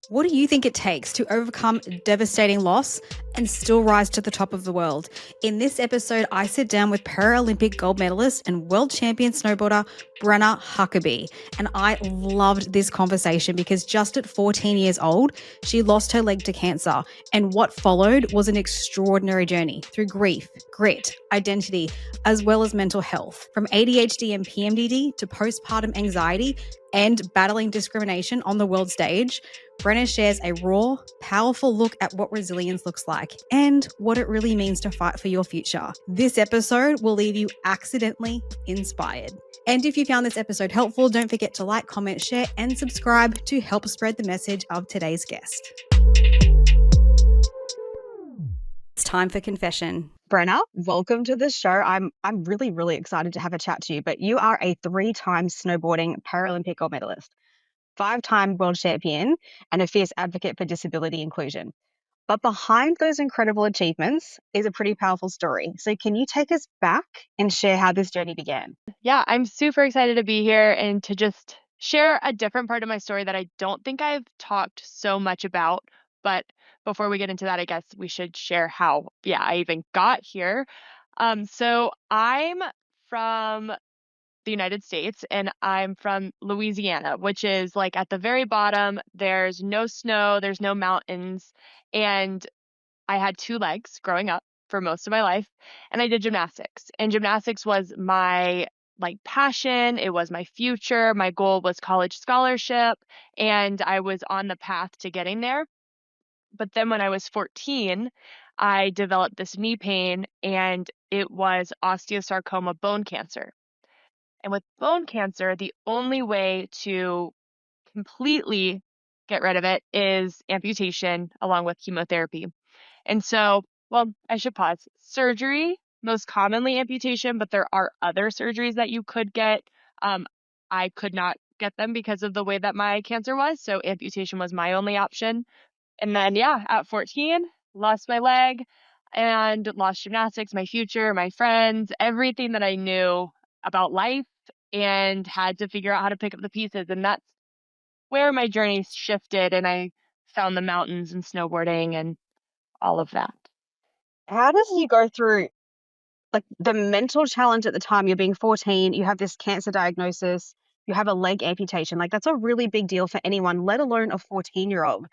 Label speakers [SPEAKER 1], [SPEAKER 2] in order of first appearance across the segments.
[SPEAKER 1] What do you think it takes to overcome devastating loss and still rise to the top of the world? In this episode, I sit down with Paralympic gold medalist and world champion snowboarder Brenna Huckaby. And I loved this conversation because just at 14 years old, she lost her leg to cancer. And what followed was an extraordinary journey through grief, grit, identity, as well as mental health. From ADHD and Pmdd to postpartum anxiety and battling discrimination on the world stage, Brenna shares a raw, powerful look at what resilience looks like and what it really means to fight for your future. This episode will leave you accidentally inspired. And if you found this episode helpful, don't forget to like, comment, share, and subscribe to help spread the message of today's guest. It's time for confession.
[SPEAKER 2] Brenna, welcome to the show. I'm really excited to have a chat to you, but you are a 3-time snowboarding Paralympic gold medalist, 5-time world champion, and a fierce advocate for disability inclusion. But behind those incredible achievements is a pretty powerful story. So can you take us back and share how this journey began?
[SPEAKER 3] Yeah, I'm super excited to be here and to just share a different part of my story that I don't think I've talked so much about. But before we get into that, I guess we should share how, I even got here. So I'm from the United States and I'm from Louisiana, which is like at the very bottom. There's no snow, there's no mountains. And I had 2 legs growing up for most of my life, and I did gymnastics. And gymnastics was my passion. It was my future. My goal was college scholarship, and I was on the path to getting there. But then when I was 14, I developed this knee pain, and it was osteosarcoma bone cancer. And with bone cancer, the only way to completely get rid of it is amputation along with chemotherapy. And so, I should pause. Surgery, most commonly amputation, but there are other surgeries that you could get. I could not get them because of the way that my cancer was. So amputation was my only option. And then, at 14, lost my leg and lost gymnastics, my future, my friends, everything that I knew about life, and had to figure out how to pick up the pieces. And that's where my journey shifted. And I found the mountains and snowboarding and all of that.
[SPEAKER 2] How does you go through the mental challenge at the time? You're being 14, you have this cancer diagnosis, you have a leg amputation. That's a really big deal for anyone, let alone a 14-year-old.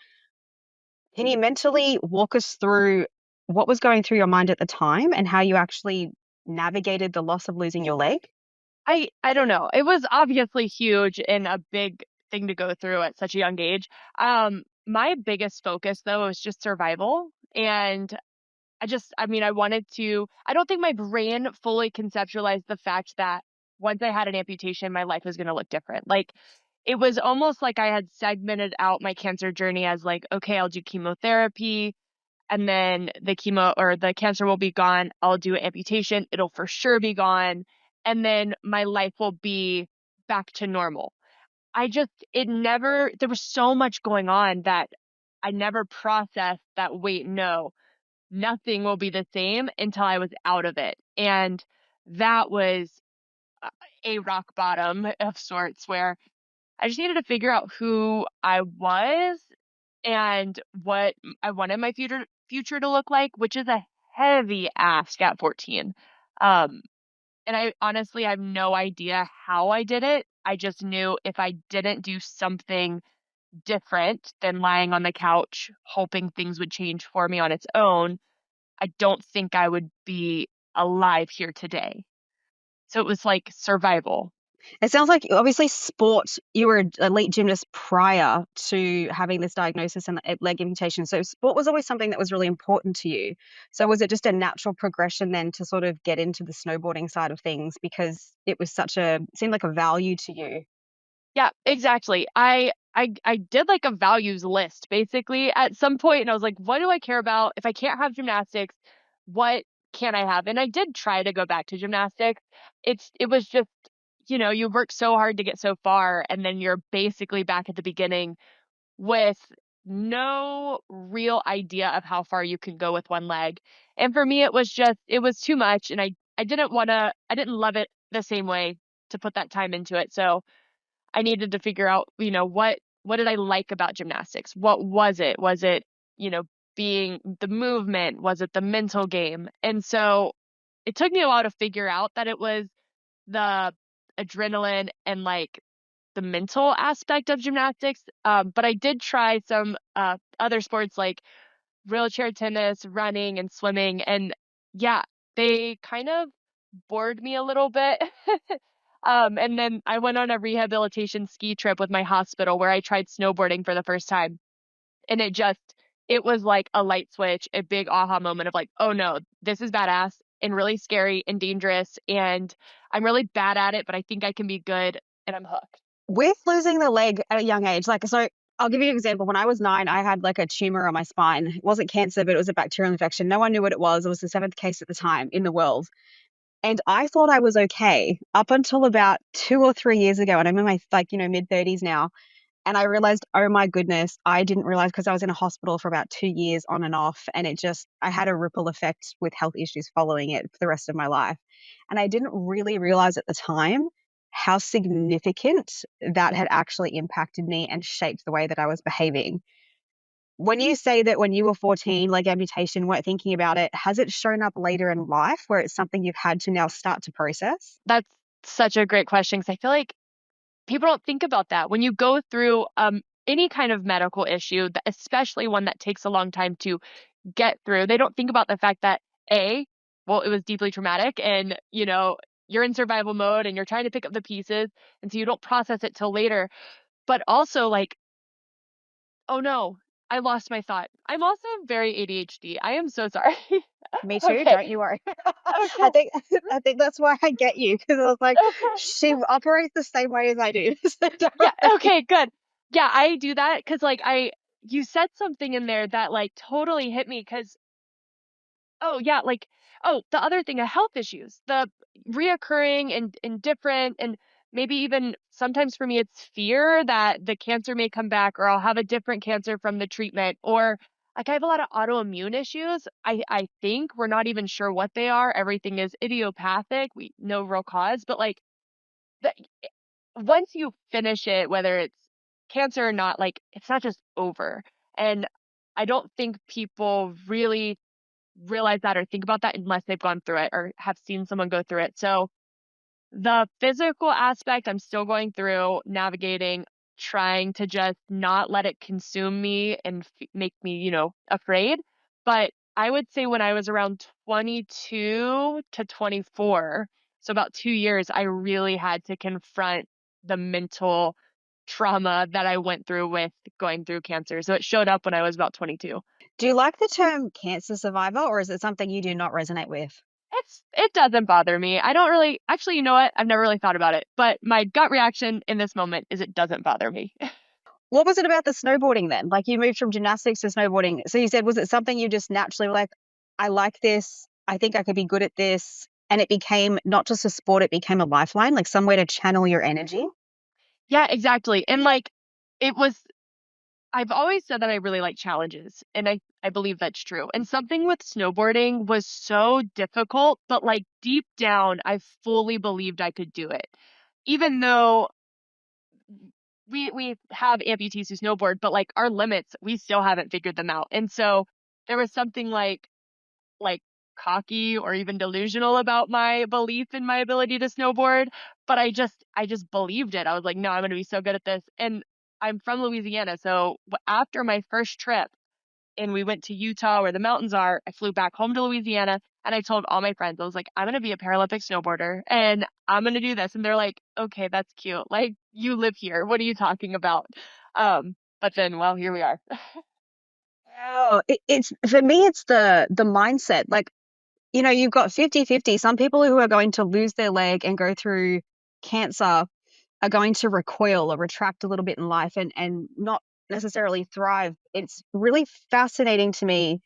[SPEAKER 2] Can you mentally walk us through what was going through your mind at the time and how you actually navigated the loss of losing your leg?
[SPEAKER 3] I don't know. It was obviously huge and a big thing to go through at such a young age. My biggest focus though was just survival. And I don't think my brain fully conceptualized the fact that once I had an amputation, my life was going to look different. It was almost like I had segmented out my cancer journey as okay, I'll do chemotherapy and then the chemo or the cancer will be gone. I'll do amputation. It'll for sure be gone. And then my life will be back to normal. There was so much going on that I never processed that, wait, no, nothing will be the same until I was out of it. And that was a rock bottom of sorts where I just needed to figure out who I was and what I wanted my future to look like, which is a heavy ask at 14. And I honestly have no idea how I did it. I just knew if I didn't do something different than lying on the couch, hoping things would change for me on its own, I don't think I would be alive here today. So it was like survival.
[SPEAKER 2] It sounds like obviously sport, you were an elite gymnast prior to having this diagnosis and leg amputation. So sport was always something that was really important to you. So was it just a natural progression then to sort of get into the snowboarding side of things because it was seemed like a value to you?
[SPEAKER 3] Yeah, exactly. I did like a values list basically at some point, and I was like, what do I care about? If I can't have gymnastics, what can I have? And I did try to go back to gymnastics. It was just, you work so hard to get so far, and then you're basically back at the beginning with no real idea of how far you can go with one leg. And for me, it was too much, and I didn't love it the same way to put that time into it. So I needed to figure out, what did I like about gymnastics? What was it? Was it, being the movement? Was it the mental game? And so it took me a while to figure out that it was the adrenaline and like the mental aspect of gymnastics. But I did try some other sports like wheelchair tennis, running, and swimming. And yeah, they kind of bored me a little bit. And then I went on a rehabilitation ski trip with my hospital where I tried snowboarding for the first time. And it was like a light switch, a big aha moment of like, oh no, this is badass and really scary and dangerous. And I'm really bad at it, but I think I can be good and I'm hooked.
[SPEAKER 2] With losing the leg at a young age, like, so I'll give you an example. When I was 9, I had like a tumor on my spine. It wasn't cancer, but it was a bacterial infection. No one knew what it was. It was the 7th case at the time in the world. And I thought I was okay up until about 2 or 3 years ago. And I'm in my mid 30s now. And I realized, oh my goodness, I didn't realize, because I was in a hospital for about 2 years on and off. And I had a ripple effect with health issues following it for the rest of my life. And I didn't really realize at the time how significant that had actually impacted me and shaped the way that I was behaving. When you say that when you were 14, like amputation, weren't thinking about it, has it shown up later in life where it's something you've had to now start to process?
[SPEAKER 3] That's such a great question because I feel like people don't think about that. When you go through any kind of medical issue, especially one that takes a long time to get through, they don't think about the fact that well, it was deeply traumatic and, you're in survival mode and you're trying to pick up the pieces. And so you don't process it till later. But also like, oh no, I lost my thought. I'm also very ADHD. I am so sorry.
[SPEAKER 2] Me too,
[SPEAKER 3] Okay.
[SPEAKER 2] don't you worry. I
[SPEAKER 3] Okay.
[SPEAKER 2] think I think that's why I get you, because I was like,
[SPEAKER 3] Okay.
[SPEAKER 2] she operates the same way as I do. So don't
[SPEAKER 3] Yeah,
[SPEAKER 2] worry.
[SPEAKER 3] okay, good. Yeah, I do that because like you said something in there that like totally hit me because oh yeah, like the other thing, health issues, the reoccurring and different, and maybe even sometimes for me it's fear that the cancer may come back or I'll have a different cancer from the treatment, or like I have a lot of autoimmune issues. I think we're not even sure what they are. Everything is idiopathic. We no real cause, but like the, once you finish it, whether it's cancer or not, like it's not just over. And I don't think people really realize that or think about that unless they've gone through it or have seen someone go through it. So the physical aspect, I'm still going through navigating, trying to just not let it consume me and make me, afraid. But I would say when I was around 22 to 24, so about 2 years, I really had to confront the mental trauma that I went through with going through cancer. So it showed up when I was about 22.
[SPEAKER 2] Do you like the term cancer survivor, or is it something you do not resonate with?
[SPEAKER 3] It doesn't bother me. I don't really actually, you know what? I've never really thought about it, but my gut reaction in this moment is it doesn't bother me.
[SPEAKER 2] What was it about the snowboarding then? Like, you moved from gymnastics to snowboarding. So you said, was it something you just naturally were like, I like this, I think I could be good at this, and it became not just a sport, it became a lifeline, like some way to channel your energy?
[SPEAKER 3] Yeah, exactly. And like it was I've always said that I really like challenges, and I believe that's true. And something with snowboarding was so difficult, but like deep down I fully believed I could do it. Even though we have amputees who snowboard, but like our limits, we still haven't figured them out. And so there was something like cocky or even delusional about my belief in my ability to snowboard, but I just believed it. I was like, no, I'm going to be so good at this. And I'm from Louisiana, so after my first trip and we went to Utah where the mountains are, I flew back home to Louisiana and I told all my friends, I was like, I'm going to be a Paralympic snowboarder and I'm going to do this. And they're like, okay, that's cute. Like, you live here. What are you talking about? But then, well, here we are.
[SPEAKER 2] Oh, it's for me, it's the mindset. Like, you've got 50-50. Some people who are going to lose their leg and go through cancer are going to recoil or retract a little bit in life and not necessarily thrive. It's really fascinating to me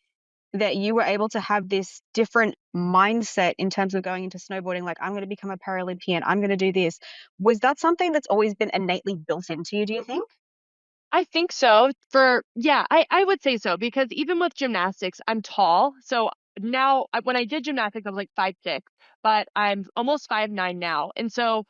[SPEAKER 2] that you were able to have this different mindset in terms of going into snowboarding. Like, I'm going to become a Paralympian, I'm going to do this. Was that something that's always been innately built into you, do you think?
[SPEAKER 3] I think so. Yeah, I would say so because even with gymnastics, I'm tall. So now when I did gymnastics, I was like 5'6", but I'm almost 5'9" now. And so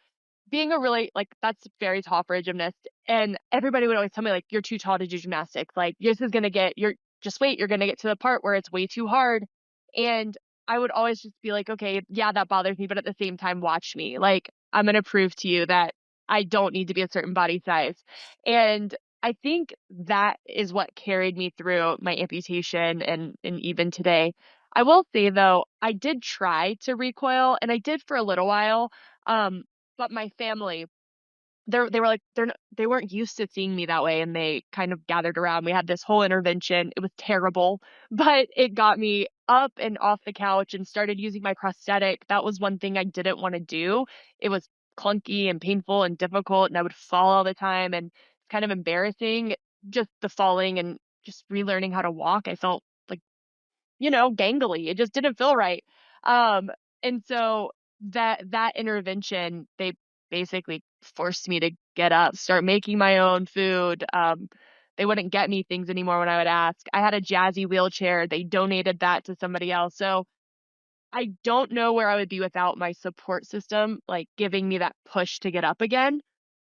[SPEAKER 3] being a really like that's very tall for a gymnast. And everybody would always tell me like you're too tall to do gymnastics. Like this is gonna get you're just wait, you're gonna get to the part where it's way too hard. And I would always just be like, okay, yeah, that bothers me, but at the same time, watch me. Like I'm gonna prove to you that I don't need to be a certain body size. And I think that is what carried me through my amputation and even today. I will say though, I did try to recoil and I did for a little while. Um, but my family, they were like they weren't used to seeing me that way and they kind of gathered around. We had this whole intervention. It was terrible, but it got me up and off the couch and started using my prosthetic. That was one thing I didn't want to do. It was clunky and painful and difficult and I would fall all the time and it's kind of embarrassing just the falling and just relearning how to walk. I felt like gangly. It just didn't feel right. Um, and so that intervention, they basically forced me to get up, start making my own food. They wouldn't get me things anymore when I would ask. I had a jazzy wheelchair. They donated that to somebody else. So I don't know where I would be without my support system, like giving me that push to get up again.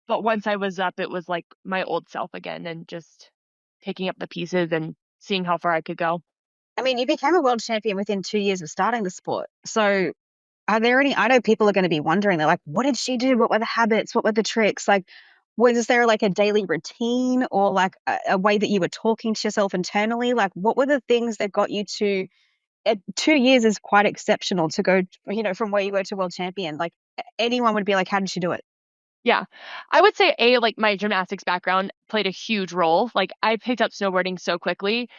[SPEAKER 3] But once I was up, it was like my old self again and just picking up the pieces and seeing how far I could go.
[SPEAKER 2] I mean, you became a world champion within 2 years of starting the sport. So are there any, I know people are going to be wondering, they're like, what did she do? What were the habits? What were the tricks? Like, was there like a daily routine or like a way that you were talking to yourself internally? Like, what were the things that got you to, 2 years is quite exceptional to go, from where you were to world champion. Like anyone would be like, how did she do it?
[SPEAKER 3] Yeah. I would say like my gymnastics background played a huge role. Like I picked up snowboarding so quickly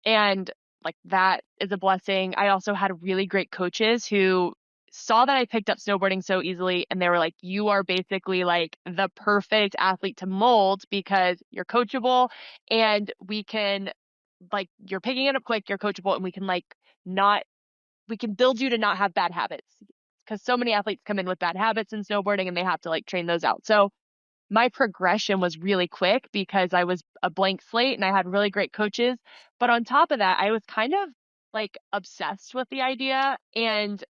[SPEAKER 3] and like that is a blessing. I also had really great coaches who saw that I picked up snowboarding so easily and they were like, you are basically like the perfect athlete to mold because you're coachable and we can like you're picking it up quick, you're coachable and we can like not we can build you to not have bad habits because so many athletes come in with bad habits in snowboarding and they have to like train those out. So my progression was really quick because I was a blank slate and I had really great coaches. But on top of that, I was kind of like obsessed with the idea and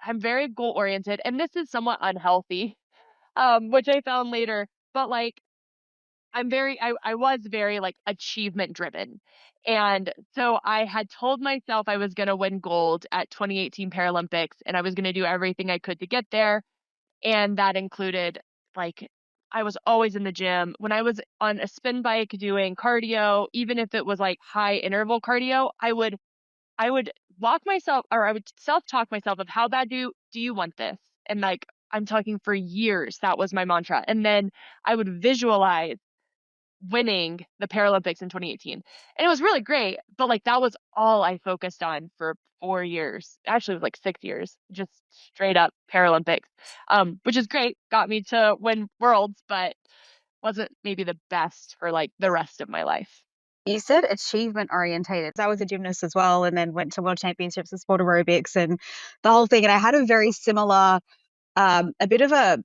[SPEAKER 3] I'm very goal oriented. And this is somewhat unhealthy, which I found later. But like I was very like achievement driven. And so I had told myself I was going to win gold at 2018 Paralympics and I was going to do everything I could to get there. And that included like I was always in the gym. When I was on a spin bike doing cardio, even if it was like high interval cardio, I would walk myself or I would self-talk myself of how bad do you want this? And like I'm talking for years, that was my mantra. And then I would visualize winning the Paralympics in 2018. And it was really great, but like that was all I focused on for 4 years. Actually, it was like 6 years, just straight up Paralympics, which is great. Got me to win worlds, but wasn't maybe the best for like the rest of my life.
[SPEAKER 2] You said achievement orientated. I was a gymnast as well, and then went to world championships of sport aerobics and the whole thing. And I had a very similar, a bit of a,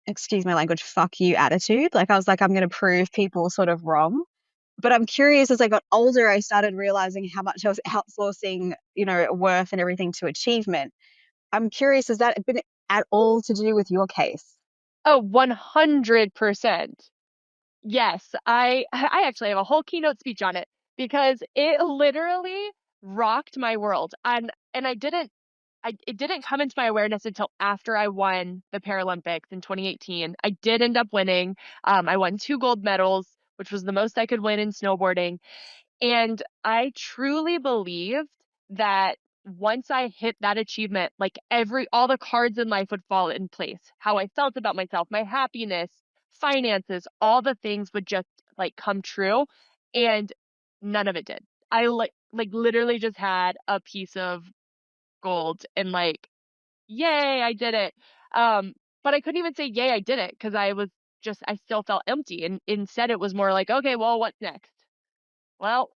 [SPEAKER 2] excuse my language, fuck you attitude. Like I was like, I'm going to prove people sort of wrong. But I'm curious, as I got older, I started realizing how much I was outsourcing, worth and everything to achievement. I'm curious, has that been at all to do with your case?
[SPEAKER 3] Oh, 100%. Yes, I actually have a whole keynote speech on it because it literally rocked my world. And it didn't come into my awareness until after I won the Paralympics in 2018. I did end up winning. I won 2 gold medals, which was the most I could win in snowboarding. And I truly believed that once I hit that achievement, like all the cards in life would fall in place. How I felt about myself, my happiness, finances, all the things would just like come true. And none of it did. I like literally just had a piece of gold and like, yay, I did it. But I couldn't even say yay, I did it because I still felt empty. And instead it was more like, okay, well, what's next? Well,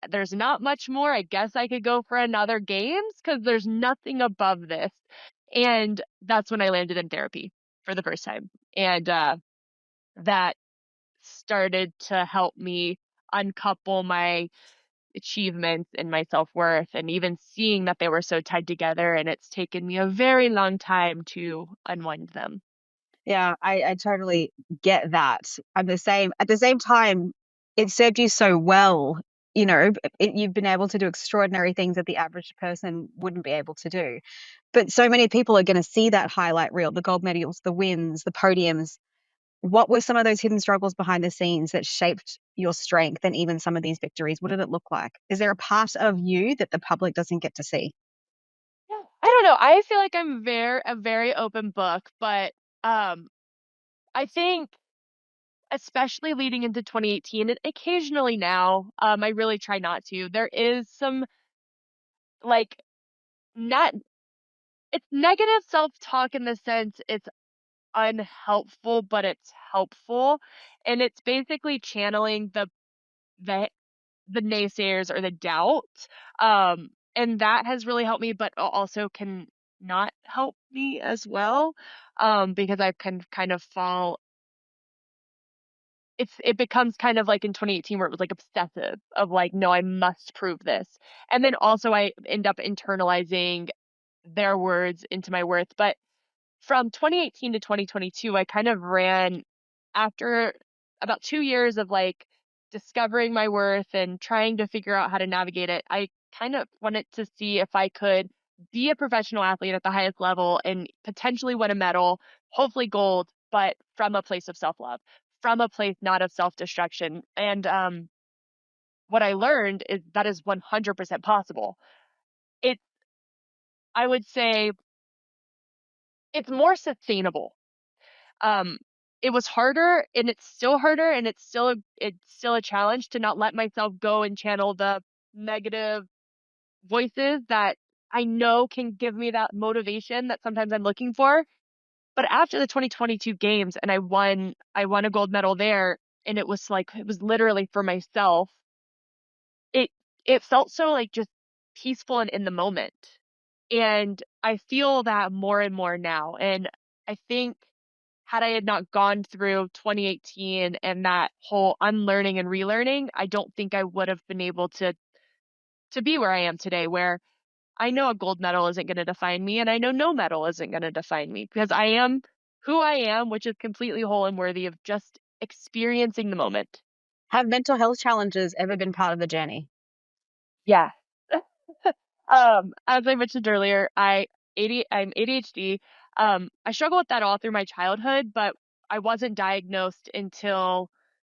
[SPEAKER 3] there's not much more. I guess I could go for another games because there's nothing above this. And that's when I landed in therapy for the first time. And that started to help me uncouple my achievements and my self-worth and even seeing that they were so tied together. And it's taken me a very long time to unwind them.
[SPEAKER 2] Yeah, I totally get that. I'm the same. At the same time, it served you so well. You've been able to do extraordinary things that the average person wouldn't be able to do. But so many people are going to see that highlight reel, the gold medals, the wins, the podiums. What were some of those hidden struggles behind the scenes that shaped your strength and even some of these victories? What did it look like? Is there a part of you that the public doesn't get to see?
[SPEAKER 3] Yeah. I don't know. I feel like I'm a very open book, but um I think especially leading into 2018 and occasionally now, I really try not to. There is some like not it's negative self-talk in the sense it's unhelpful, but it's helpful. And it's basically channeling the the naysayers or the doubt. And that has really helped me, but also can not help me as well. Because I can kind of fall it becomes kind of like in 2018 where it was like obsessive of like, no, I must prove this. And then also I end up internalizing their words into my worth. But from 2018 to 2022, I kind of ran after about 2 years of like discovering my worth and trying to figure out how to navigate it. I kind of wanted to see if I could be a professional athlete at the highest level and potentially win a medal, hopefully gold, but from a place of self love, from a place not of self destruction. And what I learned is that is 100% possible. It, I would say, it's more sustainable. um it was harder and it's still a challenge to not let myself go and channel the negative voices that I know can give me that motivation that sometimes I'm looking for. But after the 2022 games and I won a gold medal there, and it was literally for myself. it it felt so like just peaceful and in the moment. And I feel that more and more now. And I think had I had not gone through 2018 and that whole unlearning and relearning, I don't think I would have been able to be where I am today, where I know a gold medal isn't going to define me and I know no medal isn't going to define me because I am who I am, which is completely whole and worthy of just experiencing the moment.
[SPEAKER 2] Have mental health challenges ever been part of the journey?
[SPEAKER 3] Yeah. As I mentioned earlier, I'm ADHD. I struggle with that all through my childhood, but I wasn't diagnosed until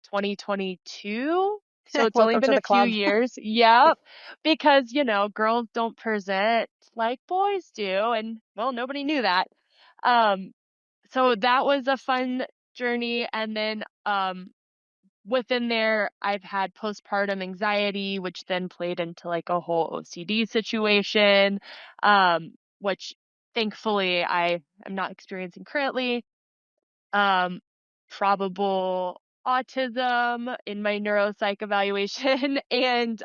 [SPEAKER 3] 2022. So it's only
[SPEAKER 2] Welcome
[SPEAKER 3] been
[SPEAKER 2] to
[SPEAKER 3] a
[SPEAKER 2] the
[SPEAKER 3] few
[SPEAKER 2] club.
[SPEAKER 3] years. Yep. Because, girls don't present like boys do. And well, nobody knew that. Um, so that was a fun journey. And then, within there, I've had postpartum anxiety, which then played into like a whole OCD situation, which thankfully I am not experiencing currently. Um, Probable autism in my neuropsych evaluation. And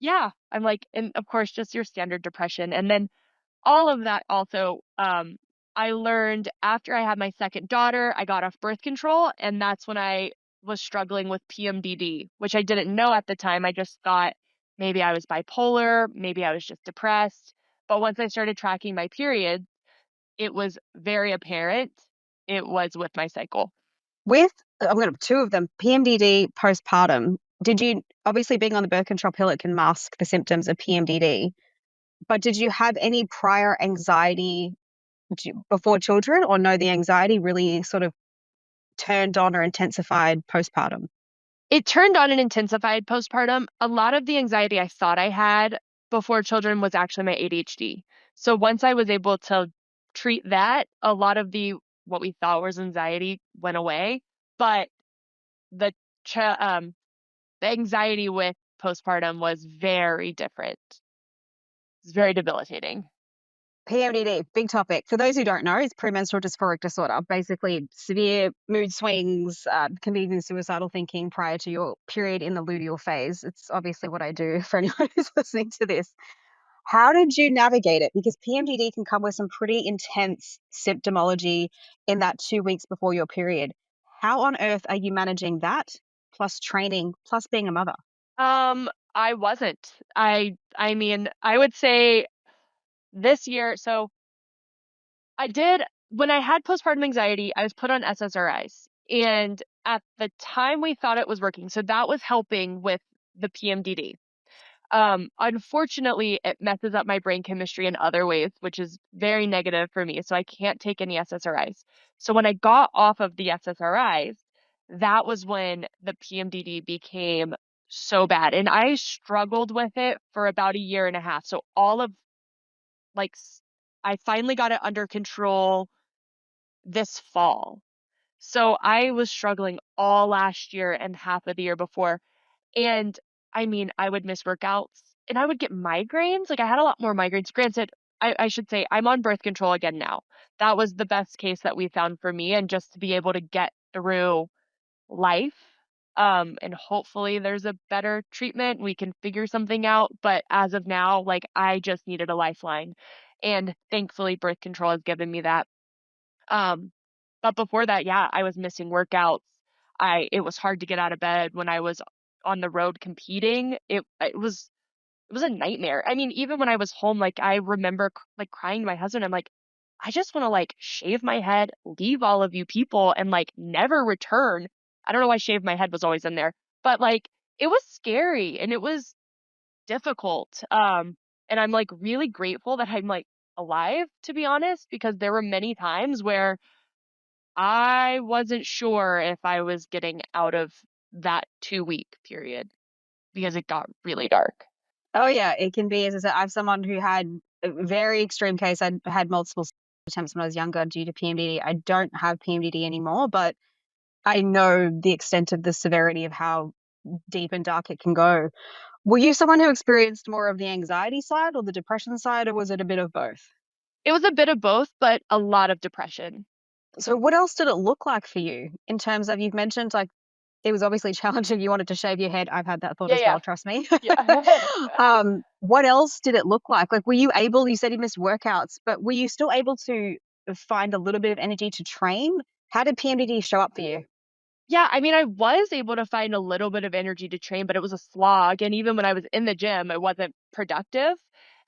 [SPEAKER 3] yeah, I'm like, and of course, just your standard depression. And then all of that also, I learned after I had my second daughter, I got off birth control, and that's when I was struggling with PMDD, which I didn't know at the time. I just thought maybe I was bipolar, maybe I was just depressed. But once I started tracking my periods, it was very apparent it was with my cycle.
[SPEAKER 2] With, I'm going to two of them, PMDD postpartum. Did you, obviously being on the birth control pill, it can mask the symptoms of PMDD, but did you have any prior anxiety before children, or no, the anxiety really sort of turned on or intensified postpartum?
[SPEAKER 3] It turned on and intensified postpartum. A lot of the anxiety I thought I had before children was actually my ADHD. So once I was able to treat that, a lot of what we thought was anxiety went away. But the ch the anxiety with postpartum was very different. It's very debilitating.
[SPEAKER 2] PMDD, big topic. For those who don't know, it's premenstrual dysphoric disorder. Basically, severe mood swings, can be even suicidal thinking prior to your period in the luteal phase. It's obviously what I do for anyone who's listening to this. How did you navigate it? Because PMDD can come with some pretty intense symptomology in that 2 weeks before your period. How on earth are you managing that, plus training, plus being a mother?
[SPEAKER 3] I wasn't. I mean, I would say this year, so I did. when I had postpartum anxiety, I was put on SSRIs. And at the time we thought it was working. So that was helping with the PMDD. Unfortunately, it messes up my brain chemistry in other ways, which is very negative for me. So I can't take any SSRIs. So when I got off of the SSRIs, that was when the PMDD became so bad. And I struggled with it for about a year and a half. So all of like, I finally got it under control this fall. So I was struggling all last year and half of the year before. And I mean, I would miss workouts and I would get migraines. Like I had a lot more migraines. Granted, I should say I'm on birth control again now. That was the best case that we found for me, and just to be able to get through life. And hopefully there's a better treatment. We can figure something out. But as of now, like I just needed a lifeline. And thankfully birth control has given me that. Um, but before that, yeah, I was missing workouts. It was hard to get out of bed when I was on the road competing. It was a nightmare. I mean, even when I was home, like I remember like crying to my husband. I'm like, I just want to like shave my head, leave all of you people, and like never return. I don't know why shave my head was always in there, but like it was scary and it was difficult. And I'm like really grateful that I'm like alive, to be honest, because there were many times where I wasn't sure if I was getting out of that 2-week period because it got really dark.
[SPEAKER 2] Oh yeah, it can be. As I said, I have someone who had a very extreme case. I had multiple attempts when I was younger due to PMDD. I don't have PMDD anymore, but I know the extent of the severity of how deep and dark it can go. Were you someone who experienced more of the anxiety side or the depression side, or was it a bit of both?
[SPEAKER 3] It was a bit of both, but a lot of depression.
[SPEAKER 2] So what else did it look like for you in terms of, you've mentioned like it was obviously challenging. You wanted to shave your head. I've had that thought
[SPEAKER 3] Yeah,
[SPEAKER 2] as well,
[SPEAKER 3] yeah.
[SPEAKER 2] trust me.
[SPEAKER 3] Yeah.
[SPEAKER 2] What else did it look like? Like, were you able, you said you missed workouts, but were you still able to find a little bit of energy to train? How did PMDD show up for you?
[SPEAKER 3] Yeah, I mean, I was able to find a little bit of energy to train, but it was a slog. And even when I was in the gym, it wasn't productive.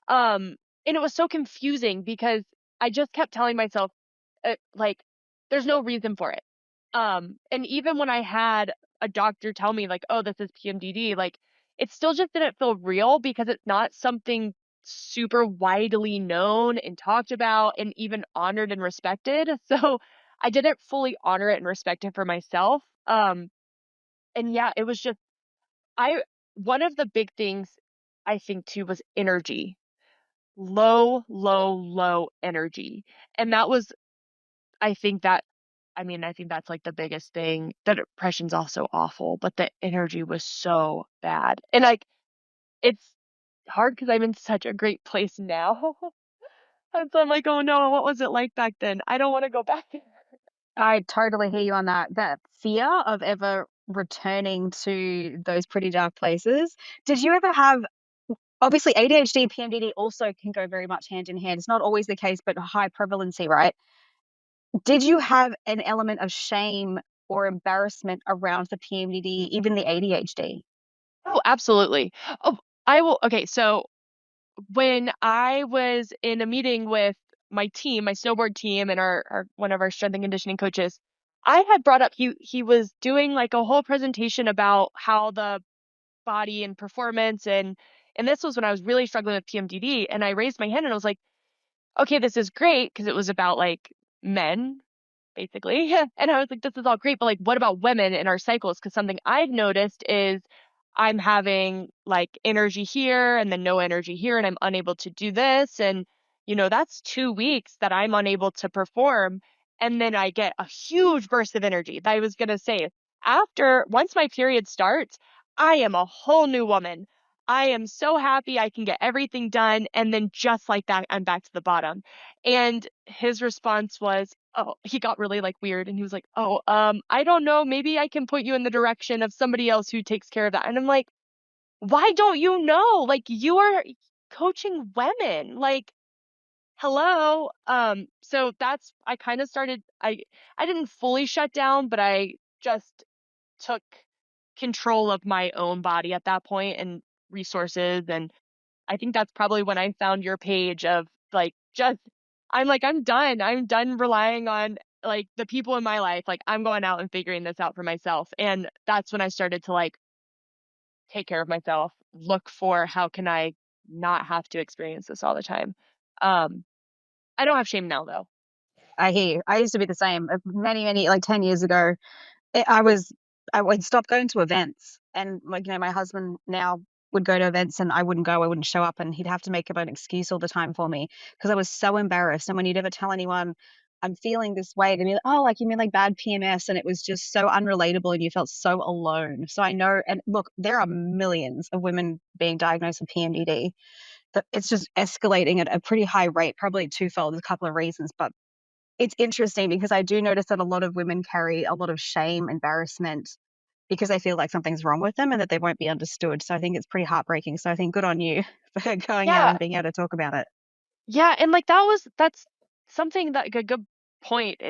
[SPEAKER 3] Um, and it was so confusing because I just kept telling myself, like, there's no reason for it. And even when I had a doctor tell me, like, oh, this is PMDD, like, it still just didn't feel real because it's not something super widely known and talked about and even honored and respected. So I didn't fully honor it and respect it for myself. And yeah, it was just I one of the big things I think too was energy. Low, low, low energy. And that was I think that's like the biggest thing. The depression's also awful, but the energy was so bad. And like it's hard because I'm in such a great place now. And so I'm like, oh no, what was it like back then? I don't want to go back there.
[SPEAKER 2] I totally hear you on that. That fear of ever returning to those pretty dark places. Did you ever have, obviously ADHD and PMDD also can go very much hand in hand. It's not always the case, but high prevalency, right? Did you have an element of shame or embarrassment around the PMDD, even the ADHD?
[SPEAKER 3] Oh, absolutely. Oh, I will. Okay, so when I was in a meeting with my team, my snowboard team, and our one of our strength and conditioning coaches, I had brought up he was doing like a whole presentation about how the body and performance and this was when I was really struggling with PMDD, and I raised my hand and I was like, okay, this is great because it was about like men basically. And I was like, this is all great, but like, what about women in our cycles? Because something I've noticed is I'm having like energy here and then no energy here, and I'm unable to do this. And, that's 2 weeks that I'm unable to perform. And then I get a huge burst of energy. I was going to say, once my period starts, I am a whole new woman. I am so happy I can get everything done. And then just like that, I'm back to the bottom. And his response was, oh, he got really like weird and he was like, oh, I don't know, maybe I can put you in the direction of somebody else who takes care of that. And I'm like, why don't you know? Like you are coaching women. Like, hello. So I kind of started I didn't fully shut down, but I just took control of my own body at that point and resources. And I think that's probably when I found your page of like just I'm like, I'm done. I'm done relying on like the people in my life. Like I'm going out and figuring this out for myself. And that's when I started to like take care of myself, look for how can I not have to experience this all the time. Um, I don't have shame now though.
[SPEAKER 2] I hear you. I used to be the same. Many, like 10 years ago, I would stop going to events, and like my husband now would go to events and I wouldn't go, I wouldn't show up, and he'd have to make up an excuse all the time for me because I was so embarrassed. And when you'd ever tell anyone I'm feeling this way, they'd be like, oh, like you mean like bad PMS, and it was just so unrelatable and you felt so alone. So I know, and look, there are millions of women being diagnosed with PMDD. That it's just escalating at a pretty high rate, probably twofold. There's a couple of reasons, but it's interesting because I do notice that a lot of women carry a lot of shame, embarrassment, because they feel like something's wrong with them and that they won't be understood. So I think it's pretty heartbreaking. So I think good on you for going out
[SPEAKER 3] Yeah.
[SPEAKER 2] and being able to talk about it.
[SPEAKER 3] Yeah. And like that's something that like, a good point.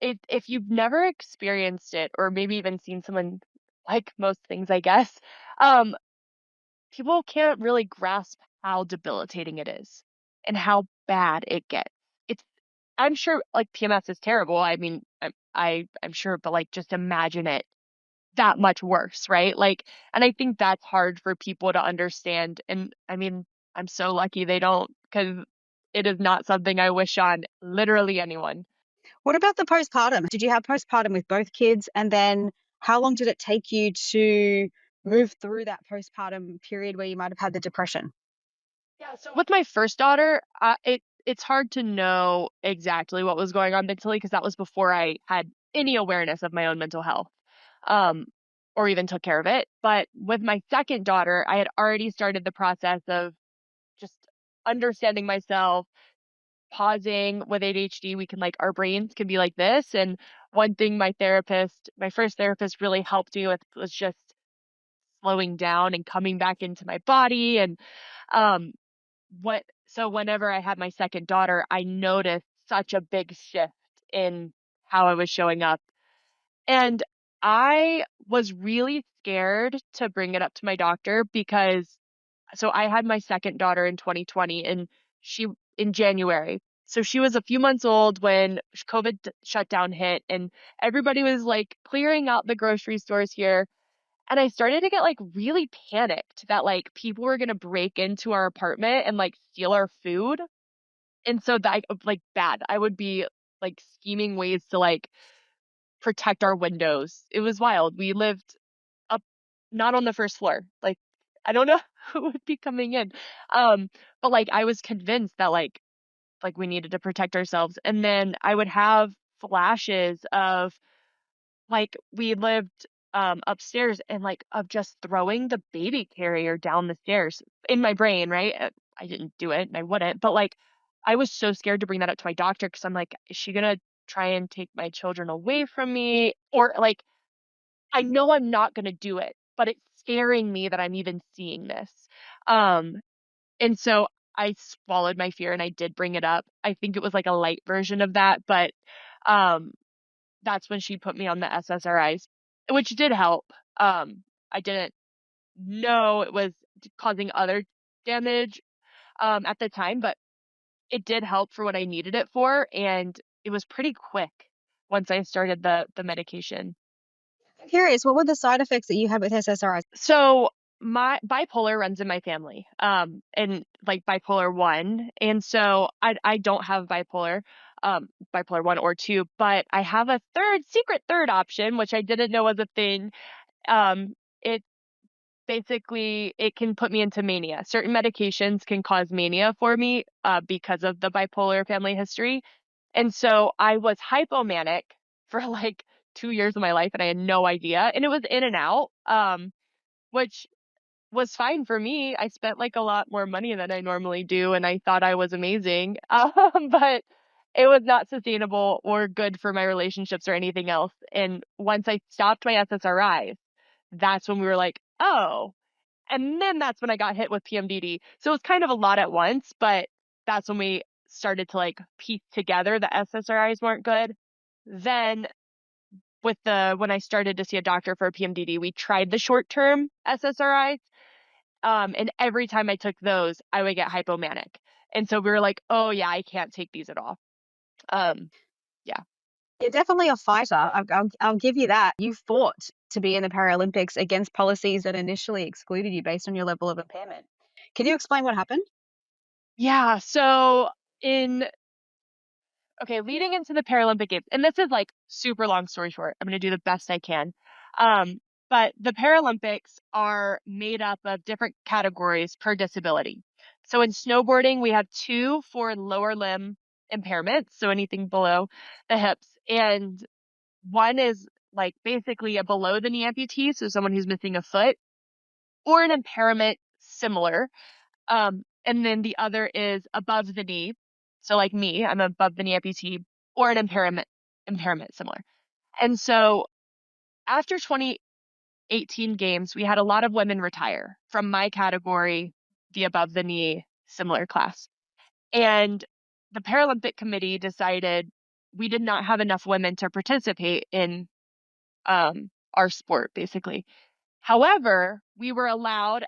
[SPEAKER 3] If you've never experienced it or maybe even seen someone like most things, I guess, um, people can't really grasp how debilitating it is and how bad it gets. It's I'm sure like PMS is terrible. I mean, I'm sure, but like just imagine it that much worse, right? Like, and I think that's hard for people to understand. And I mean, I'm so lucky they don't, because it is not something I wish on literally anyone.
[SPEAKER 2] What about the postpartum? Did you have postpartum with both kids? And then how long did it take you to move through that postpartum period where you might have had the depression?
[SPEAKER 3] Yeah, so with my first daughter, it's hard to know exactly what was going on mentally because that was before I had any awareness of my own mental health, um, or even took care of it. But with my second daughter, I had already started the process of just understanding myself, pausing. With ADHD, we can like our brains can be like this. And one thing my first therapist really helped me with was just slowing down and coming back into my body. And um so whenever I had my second daughter, I noticed such a big shift in how I was showing up. And I was really scared to bring it up to my doctor because so I had my second daughter in 2020 and she in January. So she was a few months old when shutdown hit and everybody was like clearing out the grocery stores here. And I started to get like really panicked that like people were gonna break into our apartment and like steal our food. And so that like bad. I would be like scheming ways to like protect our windows. It was wild. We lived up not on the first floor. Like I don't know who would be coming in. Um, but like I was convinced that like we needed to protect ourselves. And then I would have flashes of like we lived upstairs and like of just throwing the baby carrier down the stairs in my brain, right? I didn't do it and I wouldn't, but like I was so scared to bring that up to my doctor because I'm like, is she gonna try and take my children away from me? Or like I know I'm not gonna do it, but it's scaring me that I'm even seeing this. Um, and so I swallowed my fear and I did bring it up. I think it was like a light version of that, but um that's when she put me on the SSRIs, which did help. I didn't know it was causing other damage at the time, but it did help for what I needed it for, and it was pretty quick once I started the medication.
[SPEAKER 2] I'm curious, what were the side effects that you had with SSRIs?
[SPEAKER 3] So my bipolar runs in my family, and like bipolar one, and so I don't have bipolar one or two, but I have a secret third option, which I didn't know was a thing. It basically it can put me into mania. Certain medications can cause mania for me, because of the bipolar family history, and so I was hypomanic for like 2 years of my life, and I had no idea, and it was in and out, which was fine for me. I spent like a lot more money than I normally do, and I thought I was amazing. But it was not sustainable or good for my relationships or anything else. And once I stopped my SSRIs, that's when we were like, oh. And then that's when I got hit with PMDD. So it was kind of a lot at once, but that's when we started to like piece together the SSRIs weren't good. Then with when I started to see a doctor for PMDD, we tried the short-term SSRIs, and every time I took those, I would get hypomanic. And so we were like, oh yeah, I can't take these at all. Um, yeah.
[SPEAKER 2] You're definitely a fighter. I'll give you that. You fought to be in the Paralympics against policies that initially excluded you based on your level of impairment. Can you explain what happened?
[SPEAKER 3] Yeah. So in okay, leading into the Paralympic Games, and this is like super long story short. I'm going to do the best I can. Um, but the Paralympics are made up of different categories per disability. So in snowboarding, we have two for lower limb impairments, so anything below the hips, and one is like basically a below the knee amputee, so someone who's missing a foot, or an impairment similar. And then the other is above the knee. So like me, I'm above the knee amputee or an impairment similar. And so after 2018 games, we had a lot of women retire from my category, the above the knee similar class. And the Paralympic committee decided we did not have enough women to participate in our sport, basically. However, we were allowed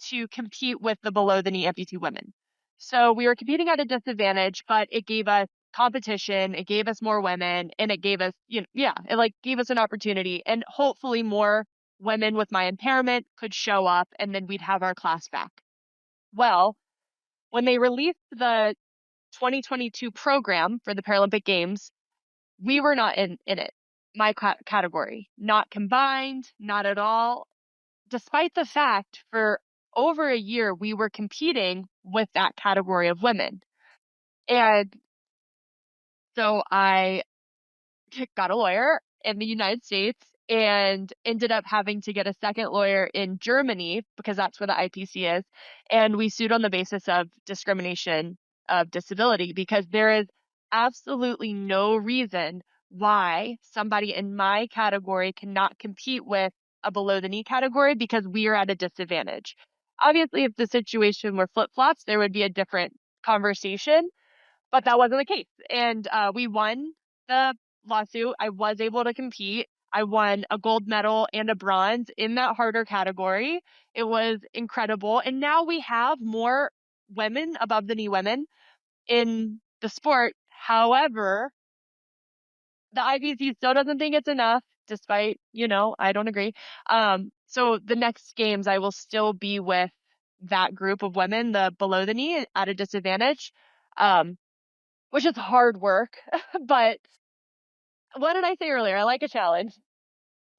[SPEAKER 3] to compete with the below the knee amputee women. So we were competing at a disadvantage, but it gave us competition, it gave us more women, and it gave us, yeah, it like gave us an opportunity. And hopefully more women with my impairment could show up and then we'd have our class back. Well, when they released the 2022 program for the Paralympic Games, we were not in it. My category, not combined, not at all, despite the fact for over a year we were competing with that category of women. And so I got a lawyer in the United States and ended up having to get a second lawyer in Germany because that's where the IPC is. And we sued on the basis of discrimination of disability because there is absolutely no reason why somebody in my category cannot compete with a below the knee category because we are at a disadvantage. Obviously, if the situation were flip-flops, there would be a different conversation, but that wasn't the case. And we won the lawsuit. I was able to compete. I won a gold medal and a bronze in that harder category. It was incredible. And now we have more women, above the knee women, in the sport. However, the IPC still doesn't think it's enough, despite, I don't agree. So the next games, I will still be with that group of women, the below the knee at a disadvantage. Um, which is hard work. But what did I say earlier? I like a challenge.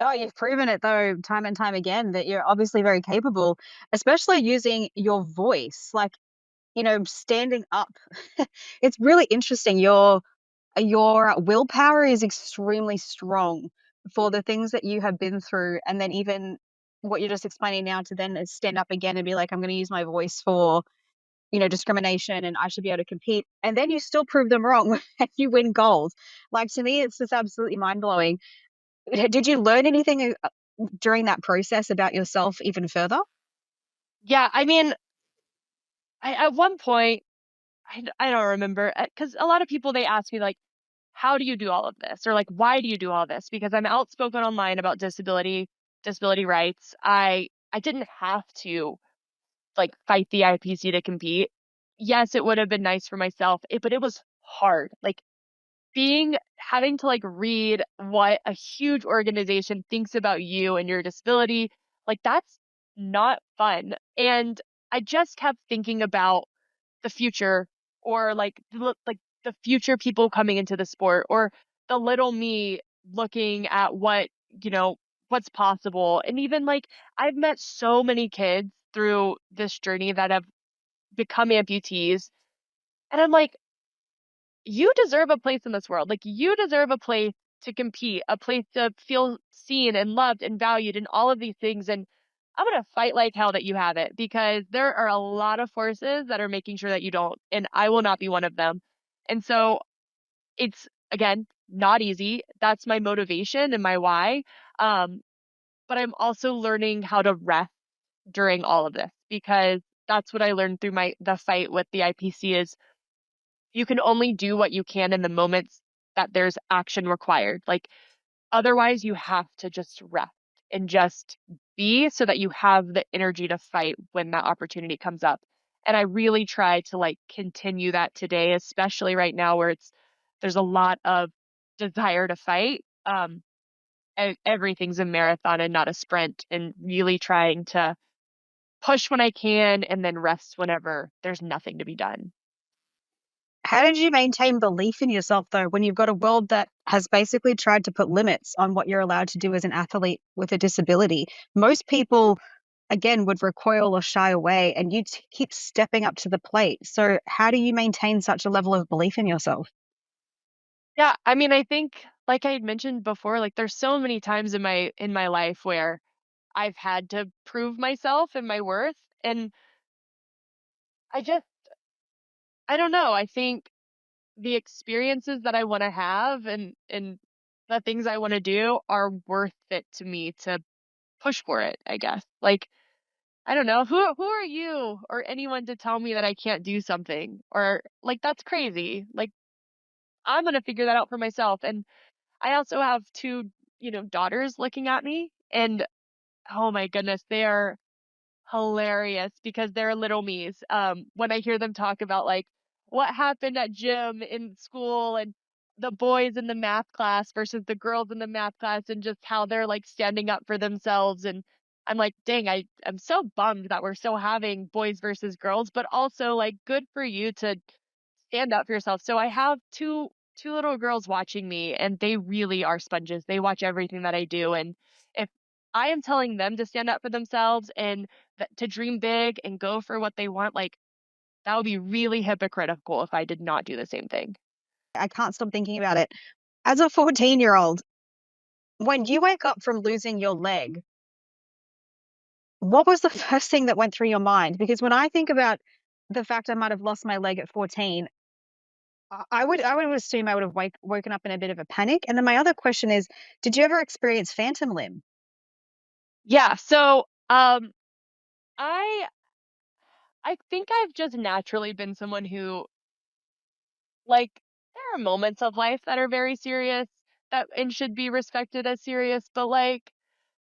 [SPEAKER 2] Oh, you've proven it though, time and time again, that you're obviously very capable, especially using your voice, like, standing up. It's really interesting. Your willpower is extremely strong for the things that you have been through, and then even what you're just explaining now to then stand up again and be like, I'm going to use my voice for, discrimination, and I should be able to compete. And then you still prove them wrong and you win gold. Like, to me, it's just absolutely mind blowing. Did you learn anything during that process about yourself even further?
[SPEAKER 3] Yeah, I mean, at one point, I don't remember, because a lot of people, they ask me, like, how do you do all of this? Or like, why do you do all this? Because I'm outspoken online about disability rights. I didn't have to like fight the IPC to compete. Yes, it would have been nice for myself, but it was hard. Like having to like read what a huge organization thinks about you and your disability, like that's not fun. And I just kept thinking about the future, or like the future people coming into the sport, or the little me looking at you know what's possible. And even like I've met so many kids through this journey that have become amputees, and I'm like, you deserve a place in this world. Like you deserve a place to compete, a place to feel seen and loved and valued and all of these things. And I'm going to fight like hell that you have it, because there are a lot of forces that are making sure that you don't. And I will not be one of them. And so it's, again, not easy. That's my motivation and my why. Um, but I'm also learning how to rest during all of this, because that's what I learned through the fight with the IPC is you can only do what you can in the moments that there's action required. Like otherwise you have to just rest and just be, so that you have the energy to fight when that opportunity comes up. And I really try to like continue that today, especially right now where there's a lot of desire to fight. Everything's a marathon and not a sprint, and really trying to push when I can and then rest whenever there's nothing to be done.
[SPEAKER 2] How did you maintain belief in yourself, though, when you've got a world that has basically tried to put limits on what you're allowed to do as an athlete with a disability? Most people, again, would recoil or shy away, and you keep stepping up to the plate. So, how do you maintain such a level of belief in yourself?
[SPEAKER 3] Yeah, I mean, I think like I had mentioned before, like there's so many times in my life where I've had to prove myself and my worth, and I just I don't know. I think the experiences that I want to have and the things I want to do are worth it to me to push for it, I guess. Like, I don't know. Who are you or anyone to tell me that I can't do something? Or like that's crazy. Like I'm going to figure that out for myself. And I also have two, daughters looking at me, and oh my goodness, they are hilarious because they're little me's. When I hear them talk about like what happened at gym in school and the boys in the math class versus the girls in the math class and just how they're like standing up for themselves. And I'm like, dang, I'm so bummed that we're still having boys versus girls, but also like good for you to stand up for yourself. So I have two little girls watching me, and they really are sponges. They watch everything that I do, and if I am telling them to stand up for themselves and to dream big and go for what they want, like that would be really hypocritical if I did not do the same thing.
[SPEAKER 2] I can't stop thinking about it. As a 14-year-old, when you wake up from losing your leg, what was the first thing that went through your mind? Because when I think about the fact I might have lost my leg at 14, I would assume I would have woken up in a bit of a panic. And then my other question is, did you ever experience phantom limb?
[SPEAKER 3] Yeah, so I I think I've just naturally been someone who like there are moments of life that are very serious that and should be respected as serious, but like